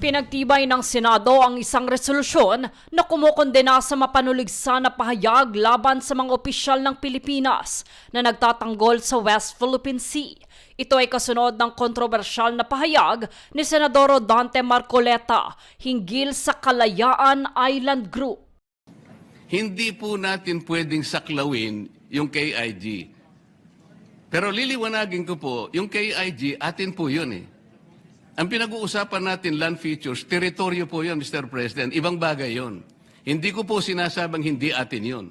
Pinagtibay ng Senado ang isang resolusyon na kumukondena sa mapanuligsa na pahayag laban sa mga opisyal ng Pilipinas na nagtatanggol sa West Philippine Sea. Ito ay kasunod ng kontrobersyal na pahayag ni Senador Rodante Marcoleta hinggil sa Kalayaan Island Group. Hindi po natin pwedeng saklawin yung KIG. Pero liliwanagin ko po, yung KIG, atin po yun eh. Ang pinag-uusapan natin, land features, teritoryo po yun, Mr. President. Ibang bagay yun. Hindi ko po sinasabang hindi atin yun.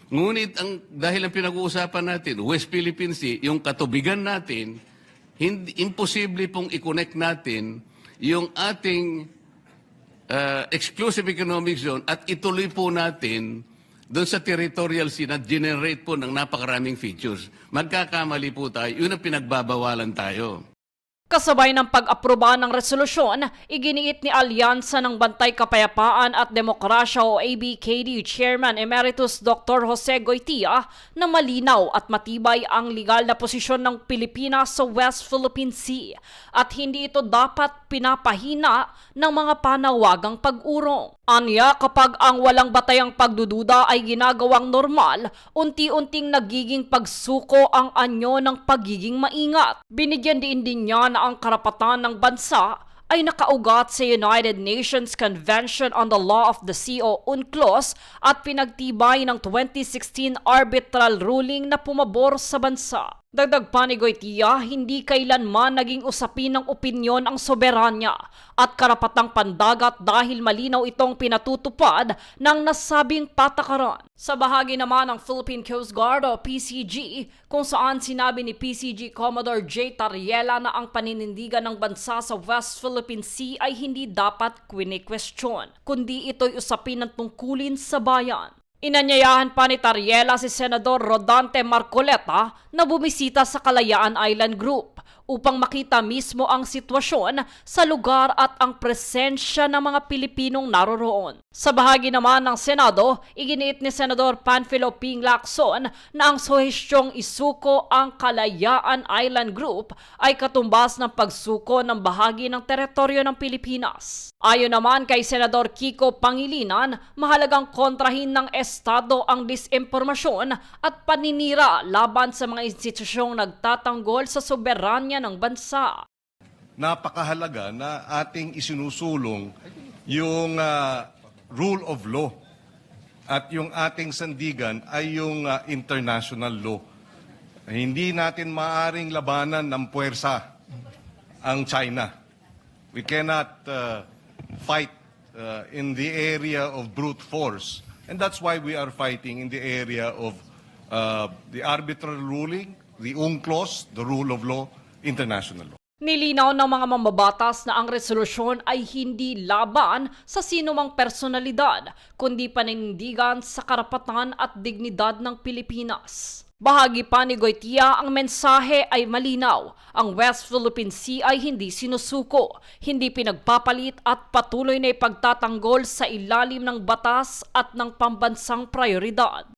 Ngunit dahil ang pinag-uusapan natin, West Philippine Sea, yung katubigan natin, imposible pong i-connect natin yung ating exclusive economic zone at ituloy po natin doon sa territorial sea na generate po ng napakaraming features. Magkakamali po tayo, yun ang pinagbabawalan tayo. Kasabay ng pag-aproba ng resolusyon, iginiit ni Alyansa ng Bantay Kapayapaan at Demokrasya o ABKD Chairman Emeritus Dr. Jose Goytia na malinaw at matibay ang legal na posisyon ng Pilipinas sa West Philippine Sea at hindi ito dapat pinapahina ng mga panawagang pag-urong. Anya, kapag ang walang batayang pagdududa ay ginagawang normal, unti-unting nagiging pagsuko ang anyo ng pagiging maingat. Binigyan din niya na ang karapatan ng bansa ay nakaugat sa United Nations Convention on the Law of the Sea o UNCLOS at pinagtibay ng 2016 arbitral ruling na pumabor sa bansa. Dagdag pa ni Goytia, hindi kailanman naging usapin ng opinyon ang soberanya at karapatang pandagat dahil malinaw itong pinatutupad ng nasabing patakaran. Sa bahagi naman ng Philippine Coast Guard o PCG, kung saan sinabi ni PCG Commodore J. Tariela na ang paninindigan ng bansa sa West Philippine Sea ay hindi dapat kwini-question, kundi ito'y usapin ng tungkulin sa bayan. Inanyayahan pa ni Tariela si Senador Rodante Marcoleta na bumisita sa Kalayaan Island Group upang makita mismo ang sitwasyon sa lugar at ang presensya ng mga Pilipinong naroroon. Sa bahagi naman ng Senado, iginiit ni Senador Panfilo Ping Lacson na ang suhestyong isuko ang Kalayaan Island Group ay katumbas ng pagsuko ng bahagi ng teritoryo ng Pilipinas. Ayon naman kay Senador Kiko Pangilinan, mahalagang kontrahin ng Estado ang disinformasyon at paninira laban sa mga institusyong nagtatanggol sa soberanya ng bansa. Napakahalaga na ating isinusulong yung rule of law at yung ating sandigan ay yung international law. Hindi natin maaring labanan ng puwersa ang China. We cannot fight in the area of brute force. And that's why we are fighting in the area of the arbitral ruling, the UNCLOS, the rule of law, international law. Nilinaw ng mga mambabatas na ang resolusyon ay hindi laban sa sinumang personalidad, kundi paninindigan sa karapatan at dignidad ng Pilipinas. Bahagi pa ni Goytia, ang mensahe ay malinaw. Ang West Philippine Sea ay hindi sinusuko, hindi pinagpapalit at patuloy na ipagtatanggol sa ilalim ng batas at ng pambansang prioridad.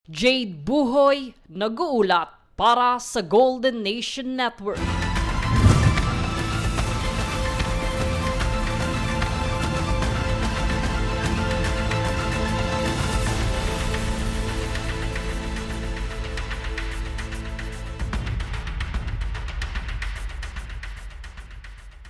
Jade Buhoy, nag-uulat para sa Golden Nation Network.